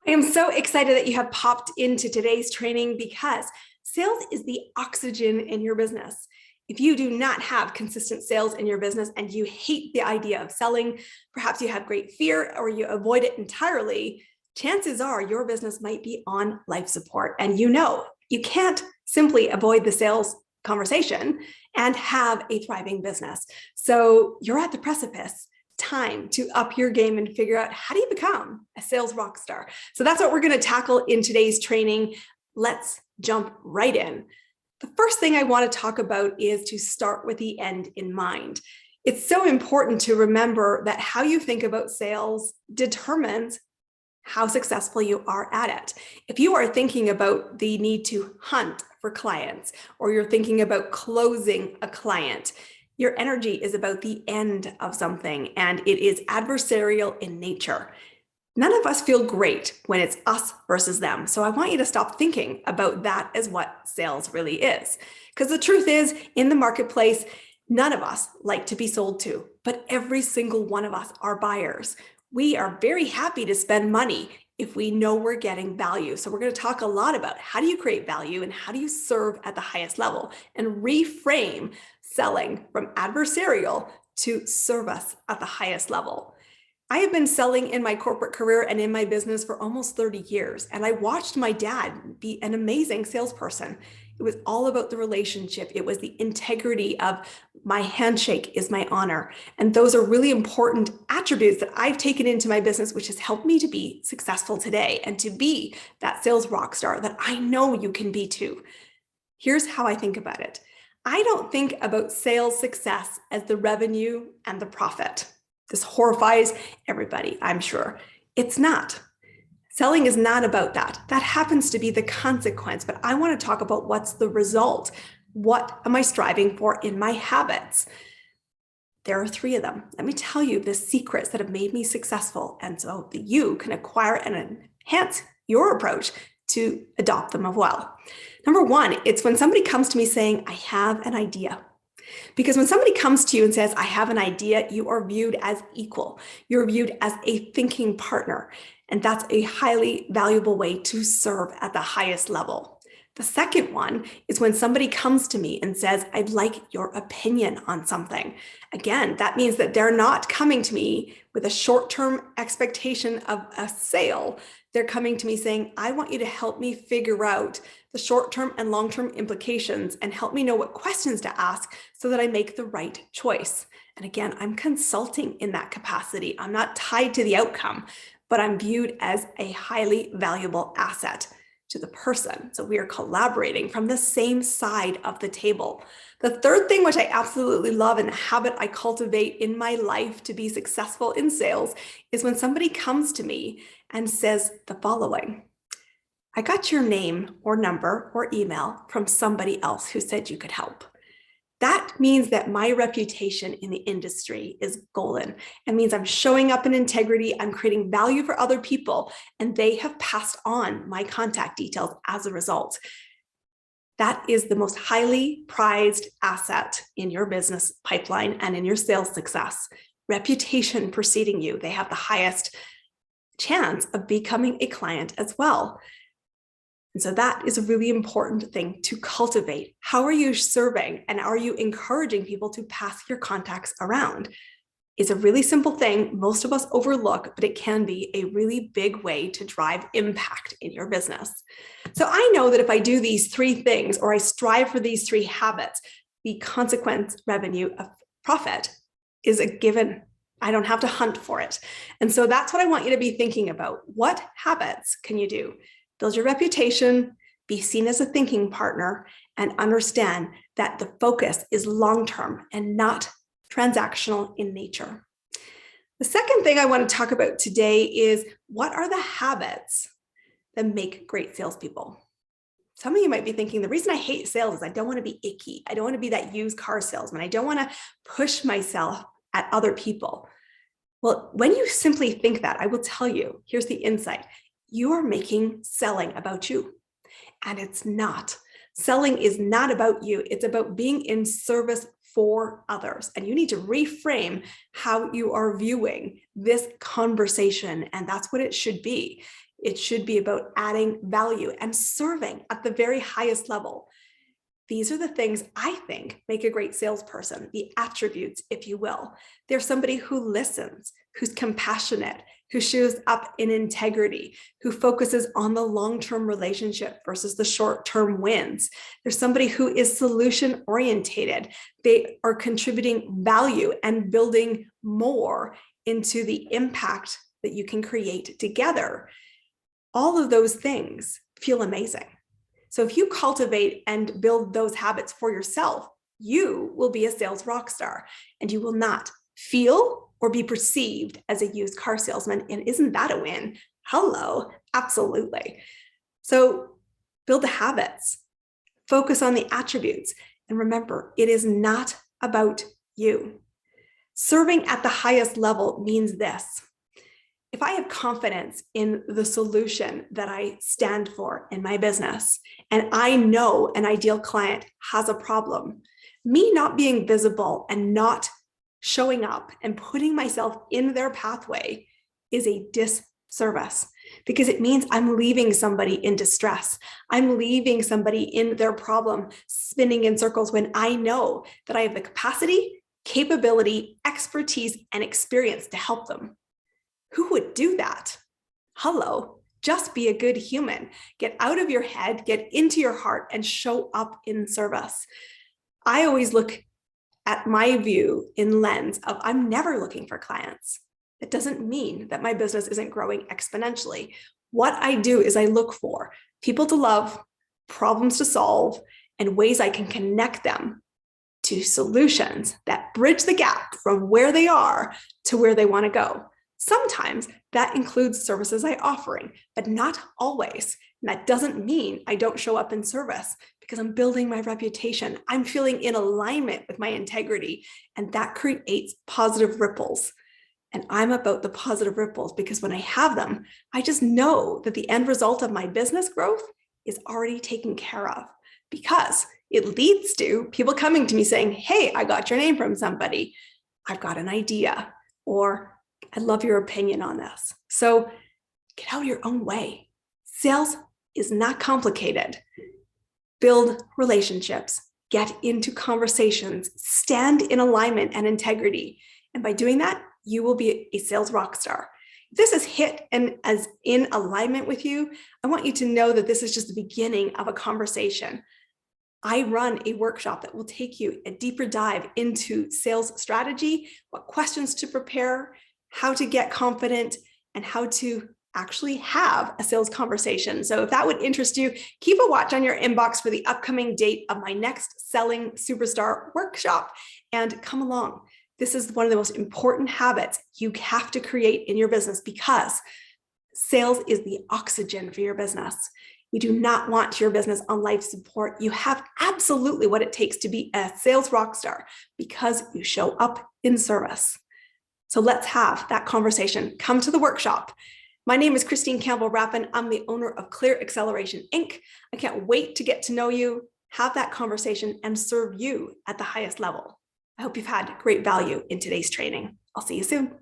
I am so excited that you have popped into today's training because sales is the oxygen in your business. If you do not have consistent sales in your business and you hate the idea of selling, perhaps you have great fear or you avoid it entirely, chances are your business might be on life support. And you can't simply avoid the sales conversation and have a thriving business. So you're at the precipice. Time to up your game and figure out how do you become a sales rock star. So that's what we're going to tackle in today's training. Let's jump right in. The first thing I want to talk about is to start with the end in mind. It's so important to remember that how you think about sales determines how successful you are at it. If you are thinking about the need to hunt for clients, or you're thinking about closing a client, your energy is about the end of something, and it is adversarial in nature. None of us feel great when it's us versus them. So I want you to stop thinking about that as what sales really is. Because the truth is, in the marketplace, none of us like to be sold to, but every single one of us are buyers. We are very happy to spend money if we know we're getting value. So we're going to talk a lot about how do you create value and how do you serve at the highest level and reframe selling from adversarial to service at the highest level. I have been selling in my corporate career and in my business for almost 30 years, and I watched my dad be an amazing salesperson. It was all about the relationship. It was the integrity of my handshake is my honor. And those are really important attributes that I've taken into my business, which has helped me to be successful today and to be that sales rock star that I know you can be too. Here's how I think about it. I don't think about sales success as the revenue and the profit. This horrifies everybody, I'm sure. It's not. Selling is not about that. That happens to be the consequence, but I want to talk about what's the result. What am I striving for in my habits? There are 3 of them. Let me tell you the secrets that have made me successful, and so that you can acquire and enhance your approach to adopt them as well. Number 1, it's when somebody comes to me saying, I have an idea. Because when somebody comes to you and says, I have an idea, you are viewed as equal. You're viewed as a thinking partner. And that's a highly valuable way to serve at the highest level. The second one is when somebody comes to me and says, I'd like your opinion on something. Again, that means that they're not coming to me with a short-term expectation of a sale. They're coming to me saying, I want you to help me figure out the short-term and long-term implications and help me know what questions to ask so that I make the right choice. And again, I'm consulting in that capacity. I'm not tied to the outcome, but I'm viewed as a highly valuable asset to the person. So we are collaborating from the same side of the table. The third thing, which I absolutely love and a habit I cultivate in my life to be successful in sales, is when somebody comes to me and says the following: I got your name or number or email from somebody else who said you could help. That means that my reputation in the industry is golden. It means I'm showing up in integrity, I'm creating value for other people, and they have passed on my contact details as a result. That is the most highly prized asset in your business pipeline and in your sales success. Reputation preceding you. They have the highest chance of becoming a client as well. And so that is a really important thing to cultivate. How are you serving and are you encouraging people to pass your contacts around? It's a really simple thing most of us overlook, but it can be a really big way to drive impact in your business. So I know that if I do these 3 things, or I strive for these 3 habits, the consequence, revenue, of profit is a given. I don't have to hunt for it. And so that's what I want you to be thinking about. What habits can you do? Build your reputation, be seen as a thinking partner, and understand that the focus is long-term and not transactional in nature. The second thing I want to talk about today is what are the habits that make great salespeople? Some of you might be thinking, the reason I hate sales is I don't want to be icky. I don't want to be that used car salesman. I don't want to push myself at other people. Well, when you simply think that, I will tell you, here's the insight. You are making selling about you, and it's not. Selling is not about you. It's about being in service for others. And you need to reframe how you are viewing this conversation. And that's what it should be. It should be about adding value and serving at the very highest level. These are the things I think make a great salesperson, the attributes, if you will. They're somebody who listens, who's compassionate, who shows up in integrity, who focuses on the long-term relationship versus the short-term wins. There's somebody who is solution-orientated. They are contributing value and building more into the impact that you can create together. All of those things feel amazing. So if you cultivate and build those habits for yourself, you will be a sales rock star, and you will not feel or be perceived as a used car salesman. And isn't that a win? Hello, absolutely. So build the habits, focus on the attributes, and remember, it is not about you. Serving at the highest level means this. If I have confidence in the solution that I stand for in my business, and I know an ideal client has a problem, me not being visible and not showing up and putting myself in their pathway is a disservice, because it means I'm leaving somebody in distress. I'm leaving somebody in their problem, spinning in circles, when I know that I have the capacity, capability, expertise, and experience to help them. Who would do that? Hello, just be a good human. Get out of your head, get into your heart, and show up in service. I always look at my view in lens of I'm never looking for clients. It doesn't mean that my business isn't growing exponentially. What I do is I look for people to love, problems to solve, and ways I can connect them to solutions that bridge the gap from where they are to where they want to go. Sometimes that includes services I'm offering, but not always. And that doesn't mean I don't show up in service, because I'm building my reputation. I'm feeling in alignment with my integrity, and that creates positive ripples. And I'm about the positive ripples because when I have them, I just know that the end result of my business growth is already taken care of, because it leads to people coming to me saying, hey, I got your name from somebody. I've got an idea, or I love your opinion on this. So get out of your own way. Sales is not complicated. Build relationships, get into conversations, stand in alignment and integrity. And by doing that, you will be a sales rock star. If this is hit and as in alignment with you, I want you to know that this is just the beginning of a conversation. I run a workshop that will take you a deeper dive into sales strategy, what questions to prepare, how to get confident, and how to actually have a sales conversation. So if that would interest you, keep a watch on your inbox for the upcoming date of my next Selling Superstar workshop, and come along. This is one of the most important habits you have to create in your business, because sales is the oxygen for your business. You do not want your business on life support. You have absolutely what it takes to be a sales rock star, because you show up in service. So let's have that conversation. Come to the workshop. My name is Christine Campbell-Rappin. I'm the owner of Clear Acceleration, Inc. I can't wait to get to know you, have that conversation, and serve you at the highest level. I hope you've had great value in today's training. I'll see you soon.